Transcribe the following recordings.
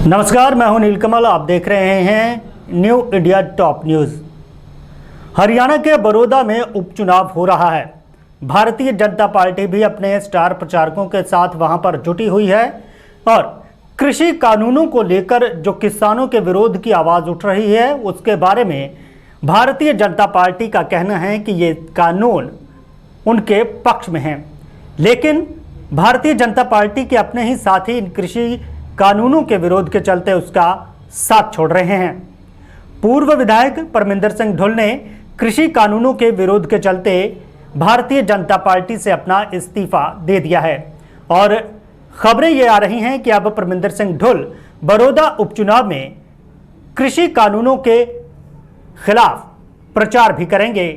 नमस्कार, मैं हूं नीलकमल। आप देख रहे हैं new India top news. Haryana के बड़ौदा में उपचुनाव हो रहा है। भारतीय जनता पार्टी भी अपने स्टार प्रचारकों के साथ वहां पर जुटी हुई है और कृषि कानूनों को लेकर जो किसानों के विरोध की आवाज़ उठ रही है उसके बारे में भारतीय जनता पार्टी का कहना है कि ये कानून उनके पक्ष में हैं, लेकिन भारतीय जनता पार्टी के अपने ही साथी इन कृषि कानूनों के विरोध के चलते उसका साथ छोड़ रहे हैं। पूर्व विधायक परमिंदर सिंह ढुल ने कृषि कानूनों के विरोध के चलते भारतीय जनता पार्टी से अपना इस्तीफा दे दिया है और खबरें ये आ रही हैं कि अब परमिंदर सिंह ढुल बड़ौदा उपचुनाव में कृषि कानूनों के खिलाफ प्रचार भी करेंगे।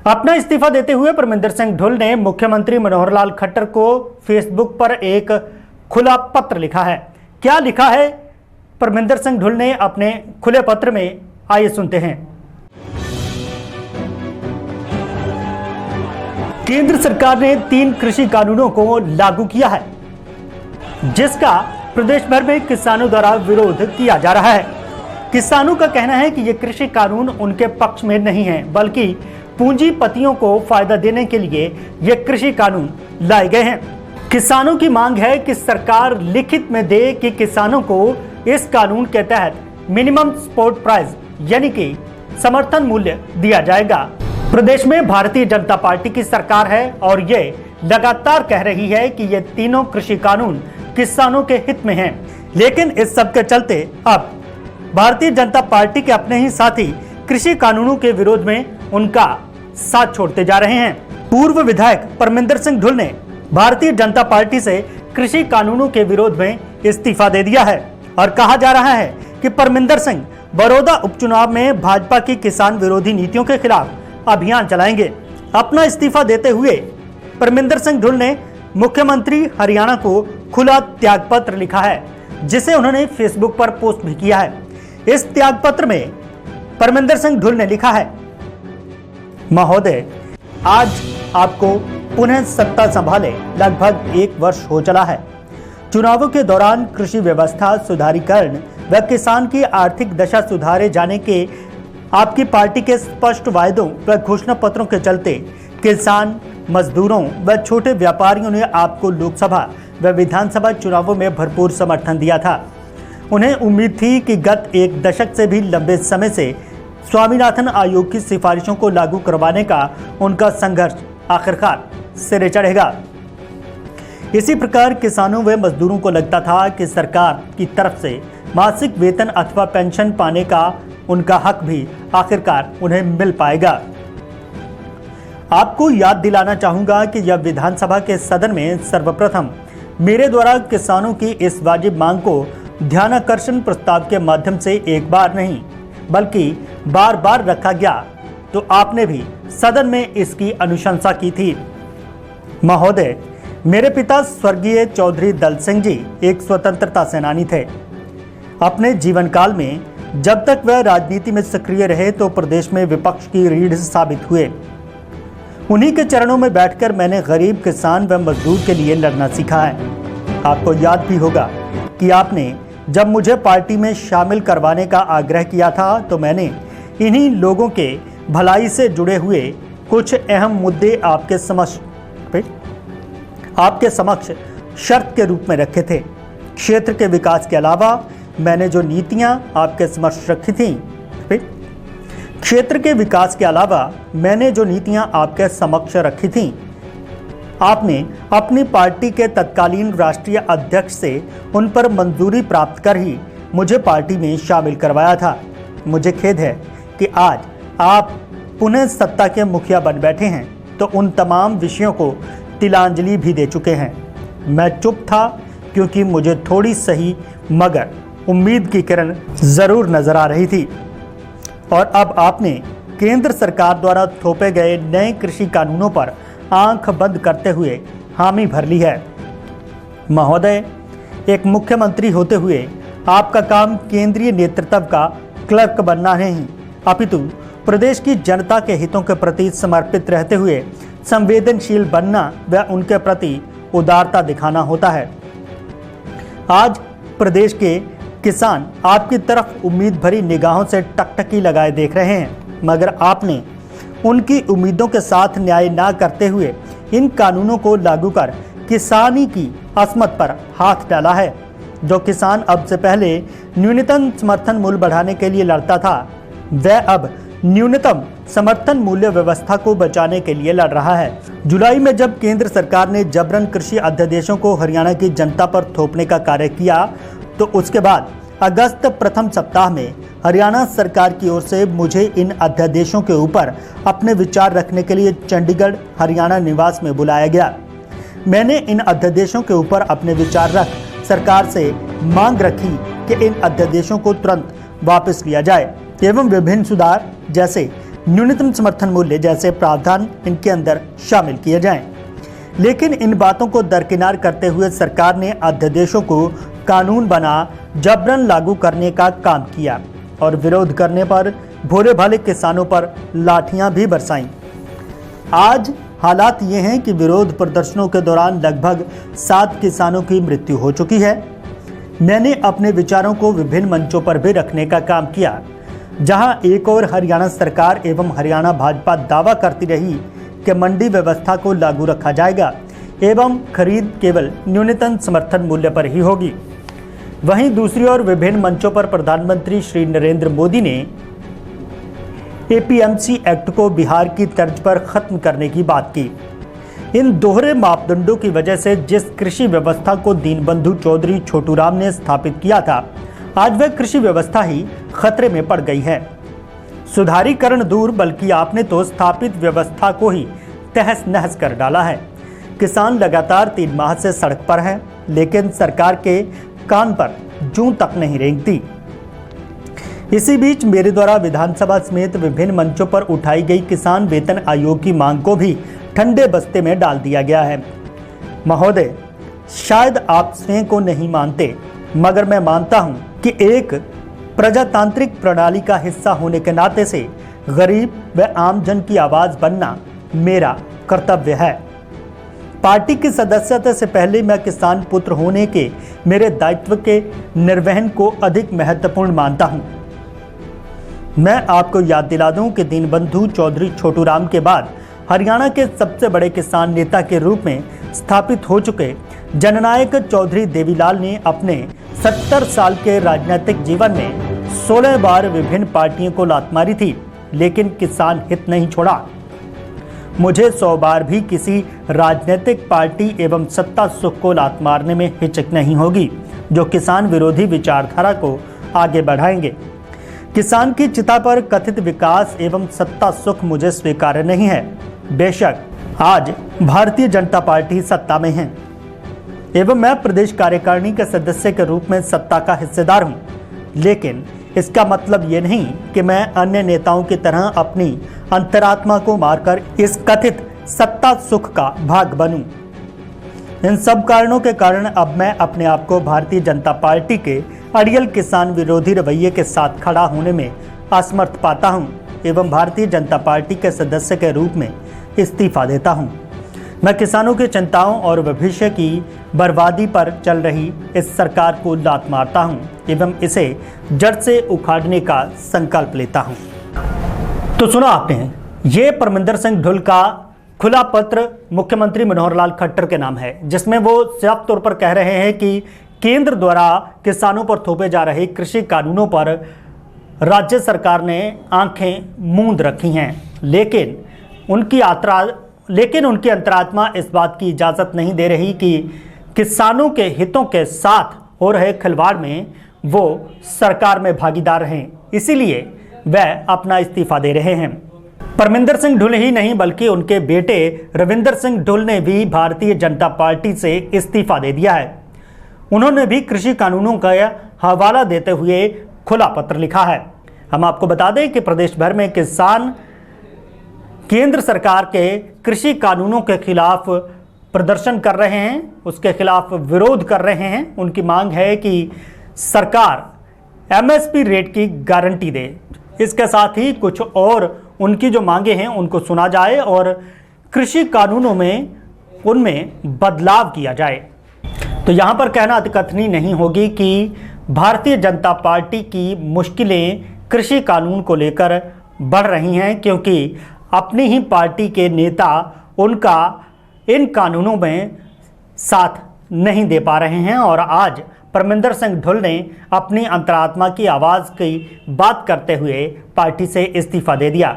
अपना इस्तीफा देते हुए परमिंदर सिंह ढुल ने मुख्यमंत्री मनोहर लाल खट्टर को फेसबुक पर एक खुला पत्र लिखा है। क्या लिखा है परमिंदर सिंह ढुल ने अपने खुले पत्र में, आइए सुनते हैं। केंद्र सरकार ने 3 कृषि कानूनों को लागू किया है, जिसका प्रदेश भर में किसानों द्वारा विरोध किया जा रहा है। किसानों का कहना है कि ये कृषि कानून उनके पक्ष में नहीं है, बल्कि पूंजीपतियों को फायदा देने के लिए ये कृषि कानून लाए गए हैं। किसानों की मांग है कि सरकार लिखित में दे कि किसानों को इस कानून के तहत मिनिमम सपोर्ट प्राइस यानी कि समर्थन मूल्य दिया जाएगा। प्रदेश में भारतीय जनता पार्टी की सरकार है और ये लगातार कह रही है कि ये तीनों कृषि कानून किसानों के हित में हैं, लेकिन इस सब के चलते अब भारतीय जनता पार्टी के अपने ही साथी कृषि कानूनों के विरोध में उनका साथ छोड़ते जा रहे हैं। पूर्व विधायक परमिंदर सिंह ढुल ने भारतीय जनता पार्टी से कृषि कानूनों के विरोध में इस्तीफा दे दिया है और कहा जा रहा है कि परमिंदर सिंह बड़ौदा उपचुनाव में भाजपा की किसान विरोधी नीतियों के खिलाफ अभियान चलाएंगे। अपना इस्तीफा देते हुए परमिंदर सिंह ढुल ने मुख्यमंत्री हरियाणा को खुला त्यागपत्र लिखा है, जिसे उन्होंने फेसबुक पर पोस्ट भी किया है। इस त्यागपत्र में परमिंदर सिंह ढुल ने लिखा है, महोदय, आज आपको पुनः सत्ता संभाले लगभग 1 वर्ष हो चला है। चुनावों के दौरान कृषि व्यवस्था सुधारीकरण व किसान की आर्थिक दशा सुधारे जाने के आपकी पार्टी के स्पष्ट वायदों व घोषणा पत्रों के चलते किसान, मजदूरों व छोटे व्यापारियों ने आपको लोकसभा व विधानसभा चुनावों में भरपूर समर्थन दिया था। उन्हें उम्मीद थी कि गत 1 दशक से भी लंबे समय से स्वामीनाथन आयोग की सिफारिशों को लागू करवाने का उनका संघर्ष आखिरकार सिरे चढ़ेगा। इसी प्रकार किसानों व मजदूरों को लगता था कि सरकार की तरफ से मासिक वेतन अथवा पेंशन पाने का उनका हक भी आखिरकार उन्हें मिल पाएगा। आपको याद दिलाना चाहूंगा कि जब विधानसभा के सदन में सर्वप्रथम मेरे द्वारा किसानों की इस वाजिब मांग को ध्यानाकर्षण प्रस्ताव के माध्यम से एक बार नहीं बल्कि बार बार रखा गया, तो आपने भी सदन में इसकी अनुशंसा की थी। महोदय, मेरे पिता स्वर्गीय चौधरी दल सिंह जी एक स्वतंत्रता सेनानी थे। अपने जीवन काल में जब तक वह राजनीति में सक्रिय रहे तो प्रदेश में विपक्ष की रीढ़ साबित हुए। उन्हीं के चरणों में बैठकर मैंने गरीब किसान व मजदूर के लिए लड़ना सीखा है। आपको याद भी होगा कि आपने जब मुझे पार्टी में शामिल करवाने का आग्रह किया था तो मैंने इन्हीं लोगों के भलाई से जुड़े हुए कुछ अहम मुद्दे आपके समक्ष शर्त के रूप में रखे थे। क्षेत्र के विकास के अलावा मैंने जो नीतियां आपके समक्ष रखी थी आपके समक्ष रखी थी, आपने अपनी पार्टी के तत्कालीन राष्ट्रीय अध्यक्ष से उन पर मंजूरी प्राप्त कर ही मुझे पार्टी में शामिल करवाया था। मुझे खेद है कि आज आप पुनः सत्ता के मुखिया बन बैठे हैं तो उन तमाम विषयों को तिलांजलि भी दे चुके हैं। मैं चुप था क्योंकि मुझे थोड़ी सही मगर उम्मीद की किरण जरूर नजर आ रही थी और अब आपने केंद्र सरकार द्वारा थोपे गए नए कृषि कानूनों पर आंख बंद करते हुए हामी भर ली है। महोदय, एक मुख्यमंत्री होते हुए आपका काम केंद्रीय नेतृत्व का क्लर्क बनना नहीं, अपितु प्रदेश की जनता के हितों के प्रति समर्पित रहते हुए संवेदनशील बनना व उनके प्रति उदारता दिखाना होता है। आज प्रदेश के किसान आपकी तरफ उम्मीद भरी निगाहों से टकटकी लगाए देख रहे हैं, मगर आपने उनकी उम्मीदों के साथ न्याय ना करते हुए इन कानूनों को लागू कर किसानी की असमत पर हाथ डाला है। जो किसान अब से पहले न्यूनतम समर्थन मूल्य बढ़ाने के लिए लड़ता था, वह अब न्यूनतम समर्थन मूल्य व्यवस्था को बचाने के लिए लड़ रहा है। जुलाई में जब केंद्र सरकार ने जबरन कृषि अध्यादेशों को हरियाणा की जनता पर थोपने का कार्य किया, तो उसके बाद अगस्त प्रथम सप्ताह में हरियाणा सरकार की ओर से मुझे इन अध्यादेशों के ऊपर अपने विचार रखने के लिए चंडीगढ़ हरियाणा निवास में बुलाया गया। मैंने इन अध्यादेशों के ऊपर अपने विचार रख सरकार से मांग रखी कि इन अध्यादेशों को तुरंत वापस लिया जाए एवं विभिन्न सुधार जैसे न्यूनतम समर्थन मूल्य जैसे प्रावधान इनके अंदर शामिल किए जाएं। लेकिन इन बातों को दरकिनार करते हुए सरकार ने अध्यादेशों को कानून बना जबरन लागू करने का काम किया और विरोध करने पर भोले भाले किसानों पर लाठियां भी बरसाईं। आज हालात ये हैं कि विरोध प्रदर्शनों के दौरान लगभग 7 किसानों की मृत्यु हो चुकी है। मैंने अपने विचारों को विभिन्न मंचों पर भी रखने का काम किया, जहां एक और हरियाणा सरकार एवं हरियाणा भाजपा दावा करती रही कि मंडी व्यवस्था को लागू रखा जाएगा एवं खरीद केवल न्यूनतम समर्थन मूल्य पर ही होगी। वहीं दूसरी ओर विभिन्न मंचों पर प्रधानमंत्री श्री नरेंद्र मोदी ने एपीएमसी एक्ट को बिहार की तर्ज पर खत्म करने की बात की। इन दोहरे मापदंडों की वजह से जिस कृषि व्यवस्था को दीनबंधु चौधरी छोटूराम ने स्थापित किया था, आज वह कृषि व्यवस्था ही खतरे में पड़ गई है। सुधारीकरण दूर, बल्कि आपने तो स्थापित व्यवस्था को ही तहस नहस कर डाला है। किसान लगातार 3 माह से सड़क पर हैं, लेकिन सरकार के कान पर जूं तक नहीं रेंगती। इसी बीच मेरे द्वारा विधानसभा समेत विभिन्न मंचों पर उठाई गई किसान वेतन आयोग की मांग को भी ठंडे बस्ते में डाल दिया गया है। महोदय, शायद आप स्वयं को नहीं मानते, मगर मैं मानता हूं कि एक प्रजातांत्रिक प्रणाली का हिस्सा होने के नाते से गरीब व आम जन की आवाज बनना मेरा कर्तव्य है। पार्टी की सदस्यता से पहले मैं किसान पुत्र होने के मेरे दायित्व के निर्वहन को अधिक महत्वपूर्ण मानता हूं। मैं आपको याद दिला दूं कि दीनबंधु चौधरी छोटूराम के बाद हरियाणा के सबसे बड़े किसान नेता के रूप में स्थापित हो चुके जननायक चौधरी देवीलाल ने अपने 70 साल के राजनीतिक जीवन में 16 बार विभिन्न पार्टियों को लात मारी थी, लेकिन किसान हित नहीं छोड़ा। मुझे 100 बार भी किसी राजनीतिक पार्टी एवं सत्ता सुख को लात मारने में हिचक नहीं होगी, जो किसान विरोधी विचारधारा को आगे बढ़ाएंगे। किसान की चिता पर कथित विकास एवं सत्ता सुख मुझे स्वीकार्य नहीं है। बेशक आज भारतीय जनता पार्टी सत्ता में है एवं मैं प्रदेश कार्यकारिणी के सदस्य के रूप में सत्ता का हिस्सेदार हूं, लेकिन इसका मतलब ये नहीं कि मैं अन्य नेताओं की तरह अपनी अंतरात्मा को मारकर इस कथित सत्ता सुख का भाग बनूं। इन सब कारणों के कारण अब मैं अपने आप को भारतीय जनता पार्टी के अड़ियल किसान विरोधी रवैये के साथ खड़ा होने में असमर्थ पाता हूं एवं भारतीय जनता पार्टी के सदस्य के रूप में इस्तीफा देता हूं। मैं किसानों की चिंताओं और भविष्य की बर्बादी पर चल रही इस सरकार को लात मारता हूं एवं इसे जड़ से उखाड़ने का संकल्प लेता हूं। तो सुना आपने, ये परमिंदर सिंह ढुल का खुला पत्र मुख्यमंत्री मनोहर लाल खट्टर के नाम है, जिसमें वो साफ तौर पर कह रहे हैं कि केंद्र द्वारा किसानों पर थोपे जा रहे कृषि कानूनों पर राज्य सरकार ने आंखें मूंद रखी हैं, लेकिन उनकी अंतरात्मा इस बात की इजाज़त नहीं दे रही कि किसानों के हितों के साथ हो रहे खिलवाड़ में वो सरकार में भागीदार हैं, इसीलिए वह अपना इस्तीफा दे रहे हैं। परमिंदर सिंह ढुल ही नहीं, बल्कि उनके बेटे रविंदर सिंह ढुल ने भी भारतीय जनता पार्टी से इस्तीफा दे दिया है। उन्होंने भी कृषि कानूनों का हवाला देते हुए खुला पत्र लिखा है। हम आपको बता दें कि प्रदेश भर में किसान केंद्र सरकार के कृषि कानूनों के खिलाफ प्रदर्शन कर रहे हैं, उसके खिलाफ विरोध कर रहे हैं। उनकी मांग है कि सरकार एमएसपी रेट की गारंटी दे। इसके साथ ही कुछ और उनकी जो मांगे हैं उनको सुना जाए और कृषि कानूनों में उनमें बदलाव किया जाए। तो यहाँ पर कहना अतिकथनीय नहीं होगी कि भारतीय जनता पार्टी की मुश्किलें कृषि कानून को लेकर बढ़ रही हैं, क्योंकि अपनी ही पार्टी के नेता उनका इन कानूनों में साथ नहीं दे पा रहे हैं और आज परमिंदर सिंह ढुल ने अपनी अंतरात्मा की आवाज़ की बात करते हुए पार्टी से इस्तीफा दे दिया।